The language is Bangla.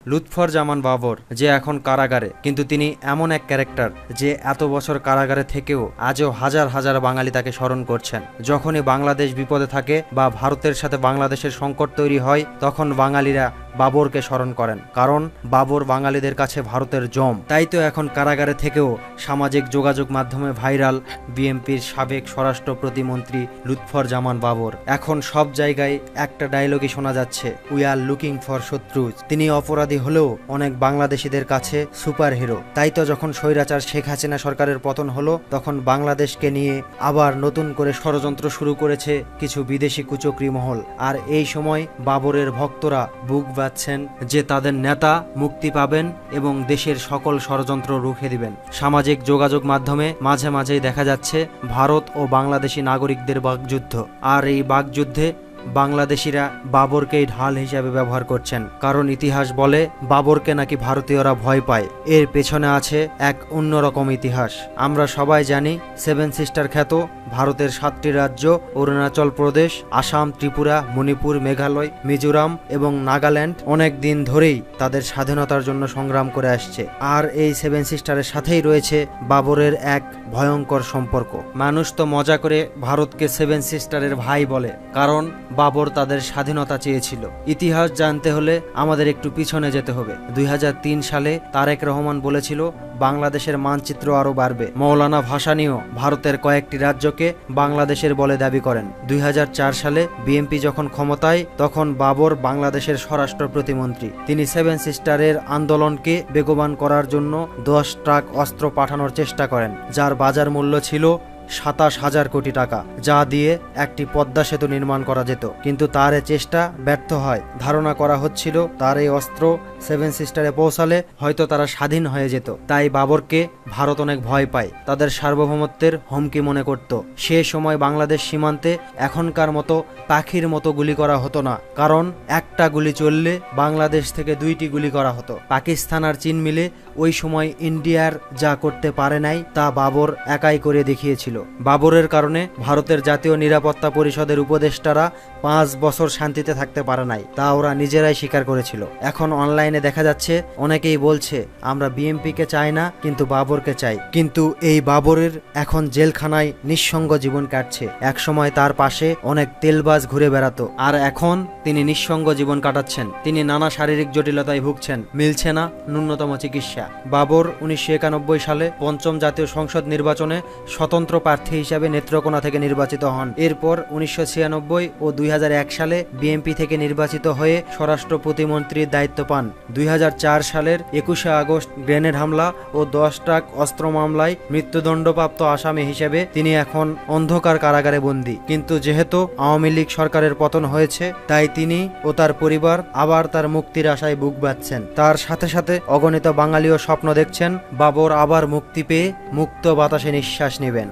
লুৎফর জামান বাবর যে এখন কারাগারে, কিন্তু তিনি এমন এক ক্যারেক্টার যে এত বছর কারাগারে থেকেও আজও হাজার হাজার বাঙালি তাকে স্মরণ করছেন। যখনই বাংলাদেশ বিপদে থাকে বা ভারতের সাথে বাংলাদেশের সংকট তৈরি হয়, তখন বাঙালিরা বাবরকে স্মরণ করেন, কারণ বাবর বাঙালিদের কাছে ভারতের জম। তাই তো এখন কারাগারে থেকেও সামাজিক যোগাযোগ মাধ্যমে ভাইরাল বিএনপির সাবেক স্বরাষ্ট্র প্রতিমন্ত্রী লুৎফর জামান বাবর। এখন সব জায়গায় একটা ডায়লগই শোনা যাচ্ছে, উই আর লুকিং ফর শত্রুজ। তিনি অপরাধী হলেও অনেক বাংলাদেশিদের কাছে সুপার হিরো। তাই তো যখন স্বৈরাচার শেখ হাসিনা সরকারের পতন হলো, তখন বাংলাদেশকে নিয়ে আবার নতুন করে ষড়যন্ত্র শুরু করেছে কিছু বিদেশি কুচক্রী মহল। আর এই সময় বাবরের ভক্তরা বুক বাঁধছেন যে তাদের নেতা মুক্তি পাবেন এবং দেশের সকল ষড়যন্ত্র রুখে দিবেন। সামাজিক যোগাযোগ মাধ্যমে মাঝে মাঝেই দেখা যাচ্ছে ভারত ও বাংলাদেশি নাগরিকদের বাকযুদ্ধ। আর এই বাকযুদ্ধে বাংলাদেশিরা বাবরকেই ঢাল হিসাবে ব্যবহার করছেন, কারণ ইতিহাস বলে বাবরকে নাকি ভারতীয়রা ভয় পায়। এর পেছনে আছে এক অন্যরকম ইতিহাস। আমরা সবাই জানি সেভেন সিস্টার খ্যাত ভারতের 7টি রাজ্য অরুণাচল প্রদেশ, আসাম, ত্রিপুরা, মণিপুর, মেঘালয়, মিজোরাম এবং নাগাল্যান্ড অনেক দিন ধরেই তাদের স্বাধীনতার জন্য সংগ্রাম করে আসছে। আর এই সেভেন সিস্টারের সাথেই রয়েছে বাবরের এক ভয়ঙ্কর সম্পর্ক। মানুষ তো মজা করে ভারতকে সেভেন সিস্টারের ভাই বলে, কারণ বাবর তাদের স্বাধীনতা চেয়েছিল। ইতিহাস জানতে হলে আমাদের একটু পিছনে যেতে হবে। 2003 সালে তারেক রহমান বলেছিল বাংলাদেশের মানচিত্র আরও বাড়বে। মৌলানা ভাসানীও ভারতের কয়েকটি রাজ্যকে বাংলাদেশের বলে দাবি করেন। 2004 সালে বিএনপি যখন ক্ষমতায়, তখন বাবর বাংলাদেশের স্বরাষ্ট্র প্রতিমন্ত্রী। তিনি সেভেন সিস্টারের আন্দোলনকে বেগবান করার জন্য 10 ট্রাক অস্ত্র পাঠানোর চেষ্টা করেন, যার বাজার মূল্য ছিল 27,000 কোটি টাকা, যা দিয়ে একটি পদ্মা সেতু নির্মাণ করা যেত। কিন্তু তার এ চেষ্টা ব্যর্থ হয়। ধারণা করা হচ্ছিল তার এই অস্ত্র সেভেন সিস্টারে পৌঁছালে হয়তো তারা স্বাধীন হয়ে যেত। তাই বাবরকে ভারত অনেক ভয় পায়, তাদের সার্বভৌমত্বের হুমকি মনে করত। সে সময় বাংলাদেশ সীমান্তে এখনকার মতো পাখির মতো গুলি করা হতো না, কারণ একটা গুলি চললে বাংলাদেশ থেকে 2টি গুলি করা হতো। পাকিস্তান আর চীন মিলে ওই সময় ইন্ডিয়ার যা করতে পারে নাই তা বাবর একাই করে দেখিয়েছিল। বাবরের কারণে ভারতের জাতীয় নিরাপত্তা পরিষদের উপদেষ্টারা 5 বছর শান্তিতে থাকতে পারে নাই, তা ওরা নিজেরাই স্বীকার করেছিল। এখন অনলাইনে দেখা যাচ্ছে অনেকেই বলছে আমরা বিএনপিকে চাই না, কিন্তু বাবরকে চাই। কিন্তু এই বাবরের এখন জেলখানায় নিঃসঙ্গ জীবন কাটছে। এক সময় তার পাশে অনেক তেলবাজ ঘুরে বেড়াতো, আর এখন তিনি নিঃসঙ্গ জীবন কাটাচ্ছেন। তিনি নানা শারীরিক জটিলতায় ভুগছেন, মিলছে না ন্যূনতম চিকিৎসা। বাবর 1991 সালে 5ম জাতীয় সংসদ নির্বাচনে স্বতন্ত্র প্রার্থী হিসাবে নেত্রকোনা থেকে নির্বাচিত হন। এরপর 1996 ও 2001 সালে বিএনপি থেকে নির্বাচিত হয়ে স্বরাষ্ট্র প্রতিমন্ত্রীর দায়িত্ব পান। 2004 সালের 21শে আগস্ট গ্রেনেড হামলা ও 10 ট্রাক অস্ত্র মামলায় মৃত্যুদণ্ডপ্রাপ্ত আসামি হিসেবে তিনি এখন অন্ধকার কারাগারে বন্দী। কিন্তু যেহেতু আওয়ামী লীগ সরকারের পতন হয়েছে, তাই তিনি ও তার পরিবার আবার তার মুক্তির আশায় বুক বাঁধছেন। তার সাথে সাথে অগণিত বাঙালিও স্বপ্ন দেখছেন বাবর আবার মুক্তি পেয়ে মুক্ত বাতাসে নিঃশ্বাস নেবেন।